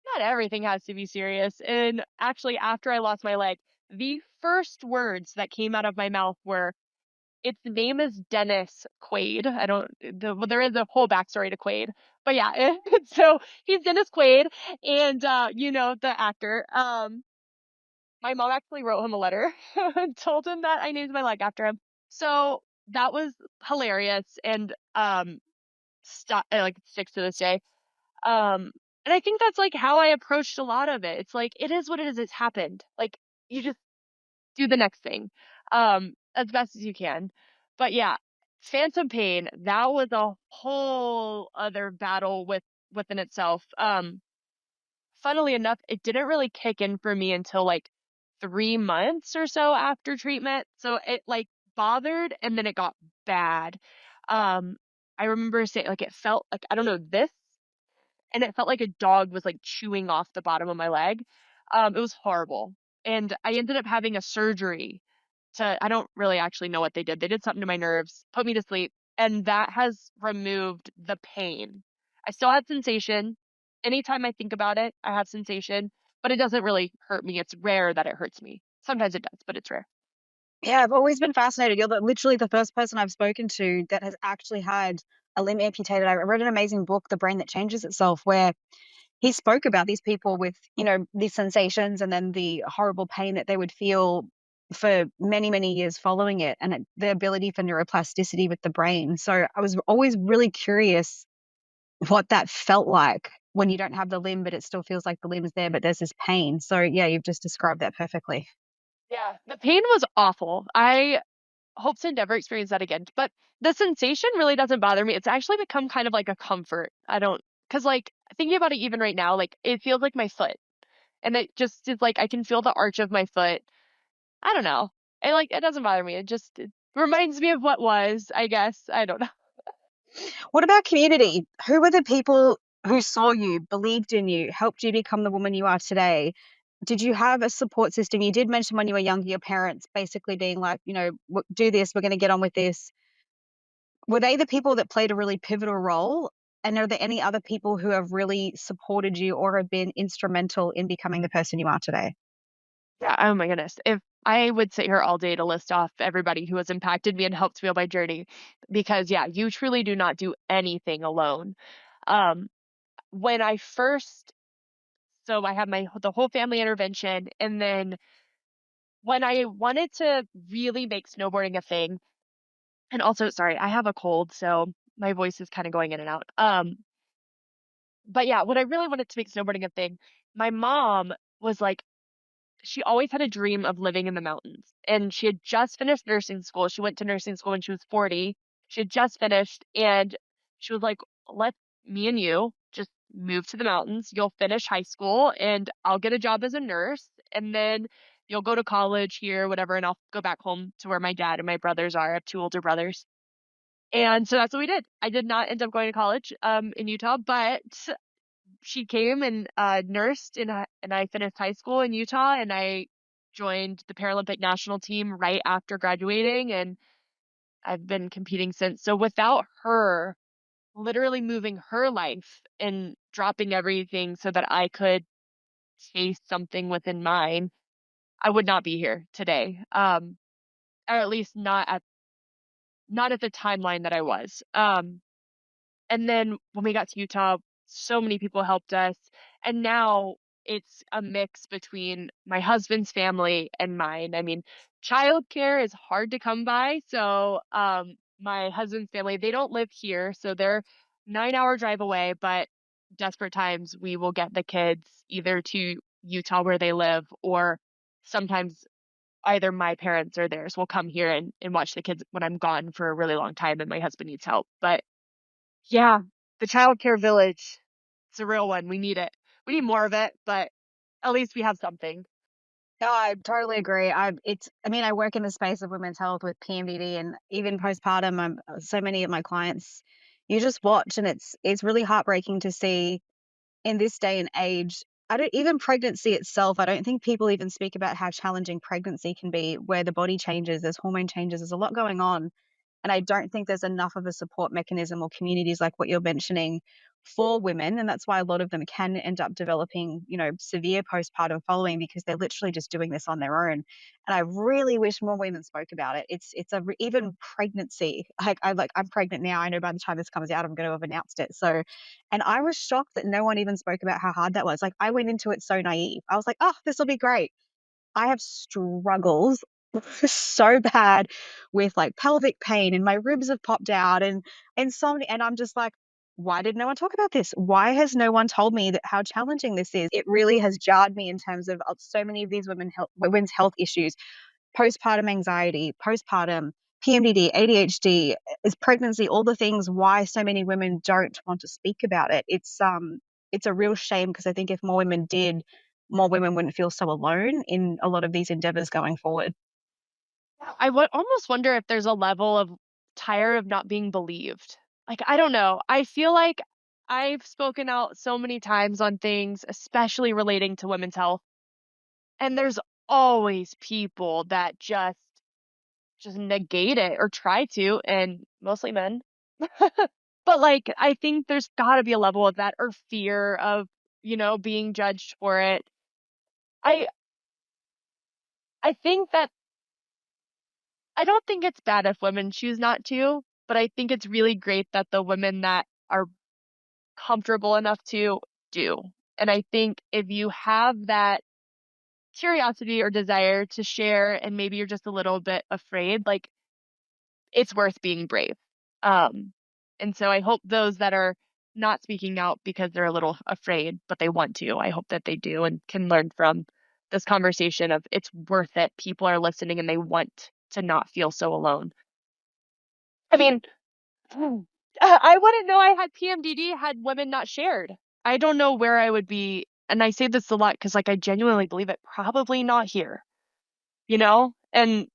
[SPEAKER 3] not everything has to be serious. And actually, after I lost my leg, the first words that came out of my mouth were, "Its name is Dennis Quaid." I don't, well, there is a whole backstory to Quaid, but yeah, so he's Dennis Quaid, and the actor. My mom actually wrote him a letter and told him that I named my leg after him. So that was hilarious, and like sticks to this day. Um, and I think that's like how I approached a lot of it. It's like it is what it is. It's happened. Like you just do the next thing, as best as you can. But yeah, phantom pain, that was a whole other battle within itself. Funnily enough, it didn't really kick in for me until like 3 months or so after treatment. So it like bothered and then it got bad. Um, I remember saying like it felt like I don't know this and it felt like a dog was like chewing off the bottom of my leg. It was horrible. And I ended up having a surgery I don't really actually know what they did. They did something to my nerves, put me to sleep, and that has removed the pain. I still had sensation. Anytime I think about it, I have sensation, but it doesn't really hurt me. It's rare that it hurts me. Sometimes it does, but it's rare.
[SPEAKER 2] Yeah, I've always been fascinated. You're literally the first person I've spoken to that has actually had a limb amputated. I read an amazing book, The Brain That Changes Itself, where he spoke about these people with, these sensations and then the horrible pain that they would feel for many, many years following it, and the ability for neuroplasticity with the brain. So I was always really curious what that felt like when you don't have the limb, but it still feels like the limb is there, but there's this pain. So yeah, you've just described that perfectly.
[SPEAKER 3] Yeah, the pain was awful. I hope to never experience that again. But the sensation really doesn't bother me. It's actually become kind of like a comfort. I don't, because like thinking about it even right now, like it feels like my foot. And it just is like I can feel the arch of my foot. I don't know. It doesn't bother me. It reminds me of what was, I guess. I don't know.
[SPEAKER 2] What about community? Who were the people who saw you, believed in you, helped you become the woman you are today? Did you have a support system? You did mention when you were younger, your parents basically being like, do this, we're going to get on with this. Were they the people that played a really pivotal role? And are there any other people who have really supported you or have been instrumental in becoming the person you are today?
[SPEAKER 3] Yeah, oh my goodness. If I would sit here all day to list off everybody who has impacted me and helped me on my journey, because yeah, you truly do not do anything alone. Um, when I first, so I had the whole family intervention, and then when I wanted to really make snowboarding a thing, and also, sorry, I have a cold, so my voice is kind of going in and out. But yeah, when I really wanted to make snowboarding a thing, my mom was like, she always had a dream of living in the mountains. And she had just finished nursing school. She went to nursing school when she was 40. She had just finished, and she was like, let me and you just move to the mountains. You'll finish high school and I'll get a job as a nurse. And then you'll go to college here, whatever, and I'll go back home to where my dad and my brothers are. I have two older brothers. And so that's what we did. I did not end up going to college in Utah, but she came and nursed, and I finished high school in Utah, and I joined the Paralympic national team right after graduating, and I've been competing since. So without her literally moving her life and dropping everything so that I could chase something within mine, I would not be here today. Or at least not at the timeline that I was. And then when we got to Utah, so many people helped us. And now it's a mix between my husband's family and mine. I mean, childcare is hard to come by. So, my husband's family, they don't live here. So they're 9-hour drive away, but desperate times we will get the kids either to Utah where they live, or sometimes either my parents or theirs will come here and watch the kids when I'm gone for a really long time and my husband needs help. But yeah, the childcare village. It's a real one. We need it. We need more of it, but at least we have something.
[SPEAKER 2] No, I totally agree. I mean, I work in the space of women's health with PMDD and even postpartum. So many of my clients, you just watch, and it's really heartbreaking to see in this day and age. I don't even pregnancy itself. I don't think people even speak about how challenging pregnancy can be, where the body changes, there's hormone changes, there's a lot going on. And I don't think there's enough of a support mechanism or communities like what you're mentioning for women. And that's why a lot of them can end up developing, severe postpartum following, because they're literally just doing this on their own. And I really wish more women spoke about it. Even pregnancy. I'm pregnant now. I know by the time this comes out, I'm going to have announced it. So, and I was shocked that no one even spoke about how hard that was. Like, I went into it so naive. I was like, oh, this will be great. I have struggles so bad with like pelvic pain, and my ribs have popped out, and so many, and I'm just like, why did no one talk about this? Why has no one told me that how challenging this is? It really has jarred me in terms of so many of these women's health issues, postpartum anxiety, postpartum PMDD, ADHD, is pregnancy, all the things why so many women don't want to speak about it. It's a real shame, because I think if more women did, more women wouldn't feel so alone in a lot of these endeavors going forward.
[SPEAKER 3] I would almost wonder if there's a level of tired of not being believed. Like, I don't know. I feel like I've spoken out so many times on things, especially relating to women's health, and there's always people that just negate it or try to, and mostly men. But like, I think there's got to be a level of that, or fear of, being judged for it. I I think that I don't think it's bad if women choose not to, but I think it's really great that the women that are comfortable enough to do. And I think if you have that curiosity or desire to share, and maybe you're just a little bit afraid, like, it's worth being brave. Um, and so I hope those that are not speaking out because they're a little afraid, but they want to, I hope that they do and can learn from this conversation of it's worth it. People are listening and they want to not feel so alone. I mean, I wouldn't know I had PMDD had women not shared. I don't know where I would be. And I say this a lot because, like, I genuinely believe it. Probably not here, you know? And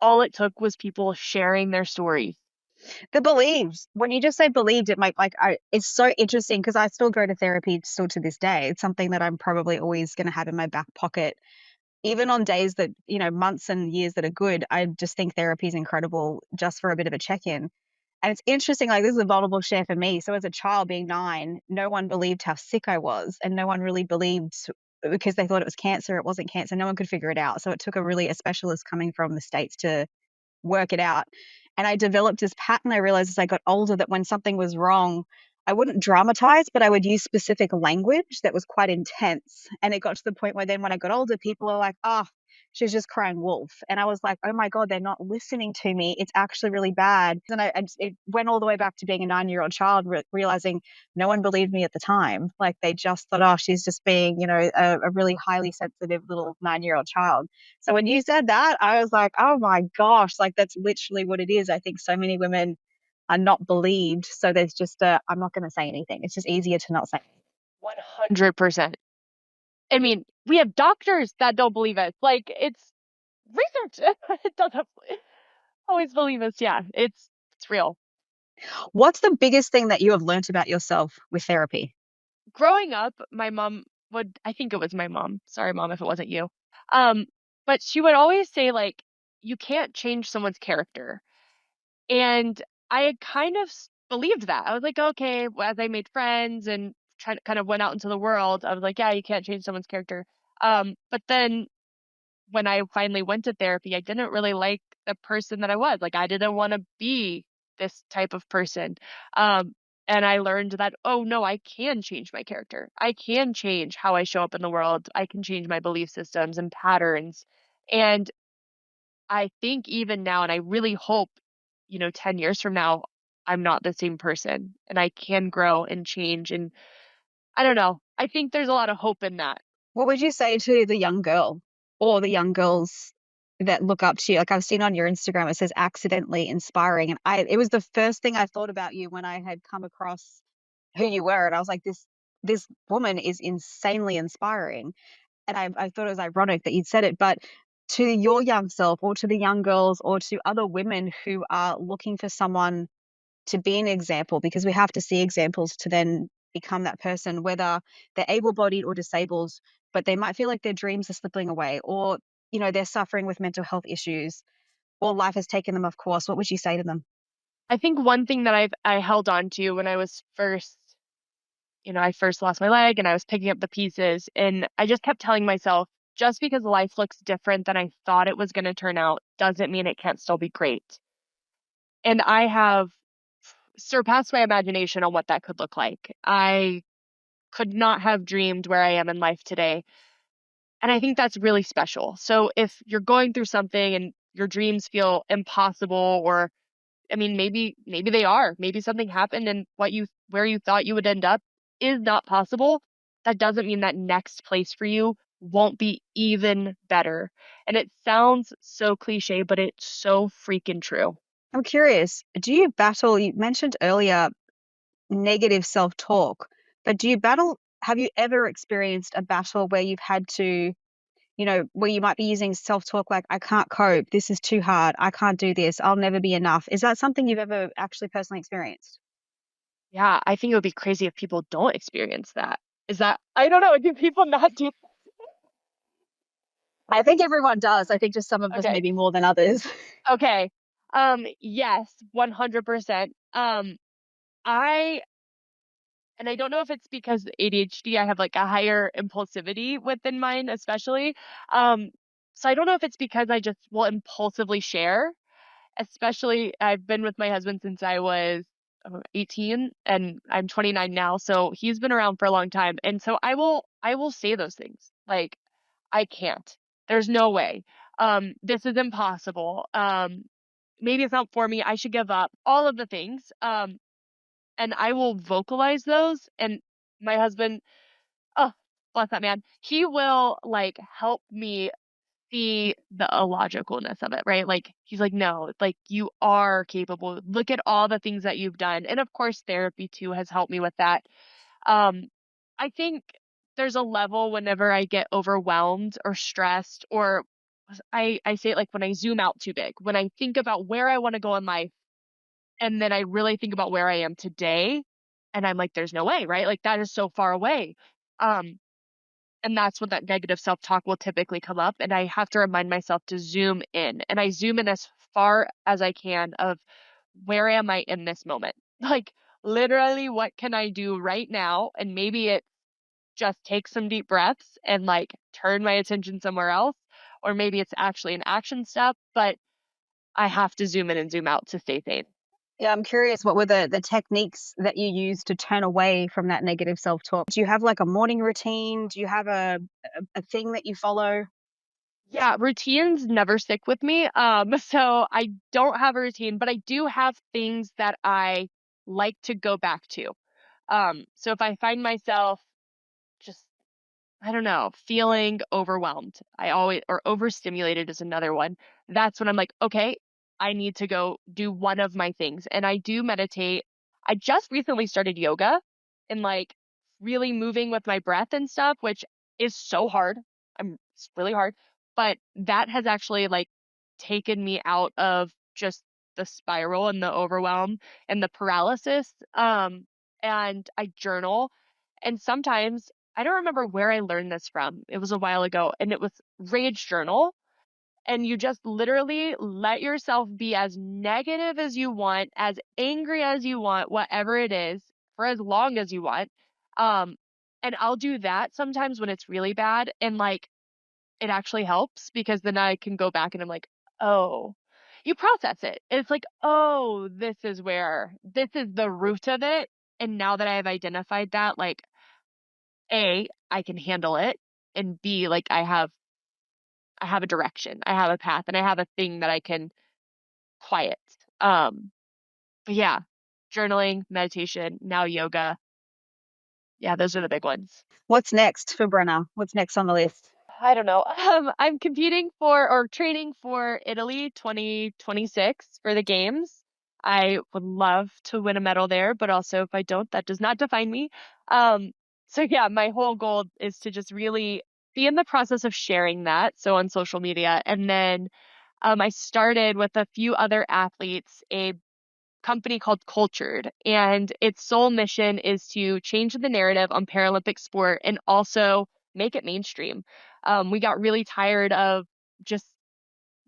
[SPEAKER 3] all it took was people sharing their stories.
[SPEAKER 2] The believed, when you just say believed, it might it's so interesting, because I still go to therapy still to this day. It's something that I'm probably always going to have in my back pocket. Even on days that, months and years that are good, I just think therapy is incredible just for a bit of a check-in. And it's interesting, like, this is a vulnerable share for me. So as a child, being 9, no one believed how sick I was, and no one really believed because they thought it was cancer. It wasn't cancer. No one could figure it out. So it took a specialist coming from the States to work it out. And I developed this pattern. I realized as I got older that when something was wrong, I wouldn't dramatize, but I would use specific language that was quite intense. And it got to the point where then when I got older, people are like, oh, she's just crying wolf. And I was like, oh my God, they're not listening to me. It's actually really bad. And it went all the way back to being a 9-year-old child, realizing no one believed me at the time. Like they just thought, oh, she's just being, a really highly sensitive little 9-year-old child. So when you said that, I was like, oh my gosh, like that's literally what it is. I think so many women are not believed. So there's just I'm not going to say anything. It's just easier to not say.
[SPEAKER 3] 100%. I mean, we have doctors that don't believe us. Like, it's research. It doesn't always believe us. Yeah, it's real.
[SPEAKER 2] What's the biggest thing that you have learned about yourself with therapy?
[SPEAKER 3] Growing up, my mom I think it was my mom. Sorry, mom, if it wasn't you. Um, but she would always say, like, you can't change someone's character. And I had kind of believed that. I was like, okay, well, as I made friends and kind of went out into the world, I was like, yeah, you can't change someone's character. But then when I finally went to therapy, I didn't really like the person that I was. Like, I didn't want to be this type of person. Um, and I learned that, oh no, I can change my character. I can change how I show up in the world. I can change my belief systems and patterns. And I think even now, and I really hope, 10 years from now, I'm not the same person and I can grow and change. And I don't know. I think there's a lot of hope in that.
[SPEAKER 2] What would you say to the young girl or the young girls that look up to you? Like I've seen on your Instagram, it says accidentally inspiring. And it was the first thing I thought about you when I had come across who you were. And I was like, this woman is insanely inspiring. And I thought it was ironic that you'd said it, but to your young self or to the young girls or to other women who are looking for someone to be an example, because we have to see examples to then become that person, whether they're able-bodied or disabled, but they might feel like their dreams are slipping away, or they're suffering with mental health issues, or life has taken them off course. What would you say to them?
[SPEAKER 3] I think one thing that I held on to when I was first, I first lost my leg and I was picking up the pieces, and I just kept telling myself, just because life looks different than I thought it was going to turn out doesn't mean it can't still be great. And I have surpassed my imagination on what that could look like. I could not have dreamed where I am in life today. And I think that's really special. So if you're going through something and your dreams feel impossible, or I mean, maybe they are. Maybe something happened and where you thought you would end up is not possible. That doesn't mean that next place for you won't be even better. And it sounds so cliche, but it's so freaking true.
[SPEAKER 2] I'm curious, you mentioned earlier negative self-talk, but have you ever experienced a battle where you've had to, where you might be using self-talk like, I can't cope, this is too hard, I can't do this, I'll never be enough? Is that something you've ever actually personally experienced?
[SPEAKER 3] Yeah, I think it would be crazy if people don't experience that. I don't know, do people not do
[SPEAKER 2] I think everyone does. I think just some of us
[SPEAKER 3] Okay.
[SPEAKER 2] maybe more than others.
[SPEAKER 3] Okay. Yes, 100%. I and I don't know if it's because ADHD, I have like a higher impulsivity within mine, especially. Um, so I don't know if it's because I just will impulsively share, especially I've been with my husband since I was 18 and I'm 29 now, so he's been around for a long time. And so I will say those things. Like, I can't. There's no way. This is impossible. Maybe it's not for me. I should give up. All of the things. And I will vocalize those. And my husband, oh, bless that man, he will like help me see the illogicalness of it, right? Like he's like, no, like you are capable. Look at all the things that you've done. And of course, therapy too has helped me with that. Um, I think there's a level whenever I get overwhelmed or stressed, or I say it like when I zoom out too big, when I think about where I want to go in life, and then I really think about where I am today, and I'm like, there's no way, right? Like that is so far away. Um, and that's when that negative self-talk will typically come up. And I have to remind myself to zoom in. And I zoom in as far as I can of where am I in this moment? Like literally, what can I do right now? And maybe it's just take some deep breaths and like turn my attention somewhere else. Or maybe it's actually an action step, but I have to zoom in and zoom out to stay sane.
[SPEAKER 2] Yeah, I'm curious, what were the techniques that you used to turn away from that negative self-talk? Do you have like a morning routine? Do you have a thing that you follow?
[SPEAKER 3] Yeah, routines never stick with me. So I don't have a routine, but I do have things that I like to go back to. So if I find myself just, I don't know, feeling overwhelmed, or overstimulated is another one. That's when I'm like, okay, I need to go do one of my things. And I do meditate. I just recently started yoga and like really moving with my breath and stuff, which is so hard. It's really hard, but that has actually like taken me out of just the spiral and the overwhelm and the paralysis. And I journal. And sometimes I don't remember where I learned this from. It was a while ago, and it was Rage Journal. And you just literally let yourself be as negative as you want, as angry as you want, whatever it is, for as long as you want. Um, and I'll do that sometimes when it's really bad, and like it actually helps because then I can go back and I'm like, oh, you process it. It's like, oh, this is the root of it. And now that I have identified that, like, A, I can handle it, and B, like I have a direction, I have a path, and I have a thing that I can quiet. Um, but yeah, journaling, meditation, now yoga. Yeah, those are the big ones.
[SPEAKER 2] What's next for Brenna? What's next on the list?
[SPEAKER 3] I don't know. I'm competing for or training for Italy 2026 for the games. I would love to win a medal there, but also if I don't, that does not define me. Um, so yeah, my whole goal is to just really be in the process of sharing that. So on social media. And then I started with a few other athletes, a company called Cultured, and its sole mission is to change the narrative on Paralympic sport and also make it mainstream. We got really tired of just,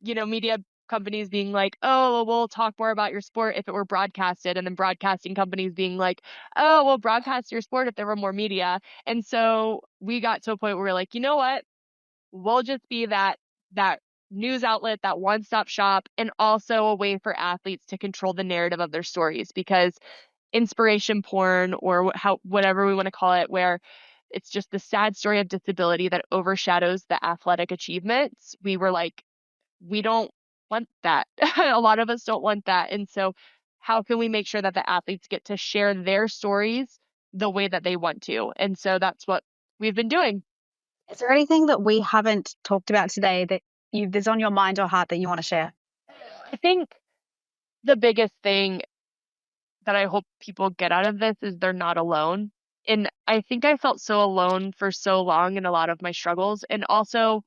[SPEAKER 3] media companies being like, oh, well, we'll talk more about your sport if it were broadcasted, and then broadcasting companies being like, oh, we'll broadcast your sport if there were more media. And so we got to a point where we're like, you know what? We'll just be that news outlet, that one-stop shop, and also a way for athletes to control the narrative of their stories because inspiration porn or whatever we want to call it, where it's just the sad story of disability that overshadows the athletic achievements. We were like, we don't want that. A lot of us don't want that. And so how can we make sure that the athletes get to share their stories the way that they want to? And so that's what we've been doing.
[SPEAKER 2] Is there anything that we haven't talked about today that there's on your mind or heart that you want to share?
[SPEAKER 3] I think the biggest thing that I hope people get out of this is they're not alone. And I think I felt so alone for so long in a lot of my struggles. And also,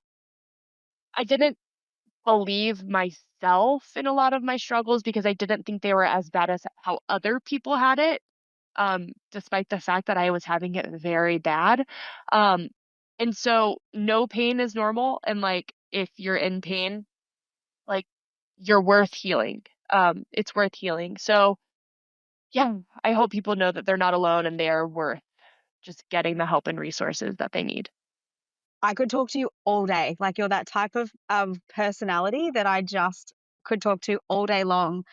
[SPEAKER 3] I didn't believe myself in a lot of my struggles because I didn't think they were as bad as how other people had it, despite the fact that I was having it very bad. Um, and so, no pain is normal. And like, if you're in pain, like, you're worth healing. It's worth healing. So, yeah, I hope people know that they're not alone and they are worth just getting the help and resources that they need.
[SPEAKER 2] I could talk to you all day. Like, you're that type of personality that I just could talk to all day long.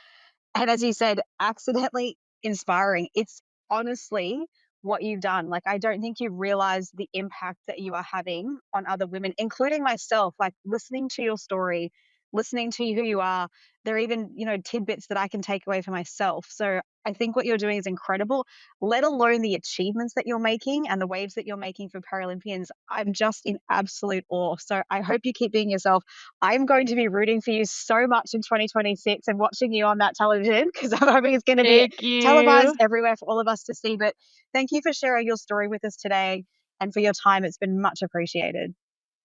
[SPEAKER 2] And as you said, accidentally inspiring. It's honestly what you've done. Like, I don't think you realize the impact that you are having on other women, including myself. Like, listening to your story, listening to who you are, there are even, tidbits that I can take away for myself. So I think what you're doing is incredible, let alone the achievements that you're making and the waves that you're making for Paralympians. I'm just in absolute awe. So I hope you keep being yourself. I'm going to be rooting for you so much in 2026 and watching you on that television because I'm hoping it's going to be
[SPEAKER 3] Thank you.
[SPEAKER 2] televised everywhere for all of us to see. But thank you for sharing your story with us today and for your time. It's been much appreciated.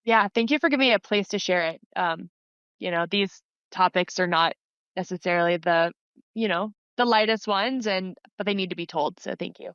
[SPEAKER 3] Yeah, thank you for giving me a place to share it. These topics are not necessarily the lightest ones but they need to be told. So thank you.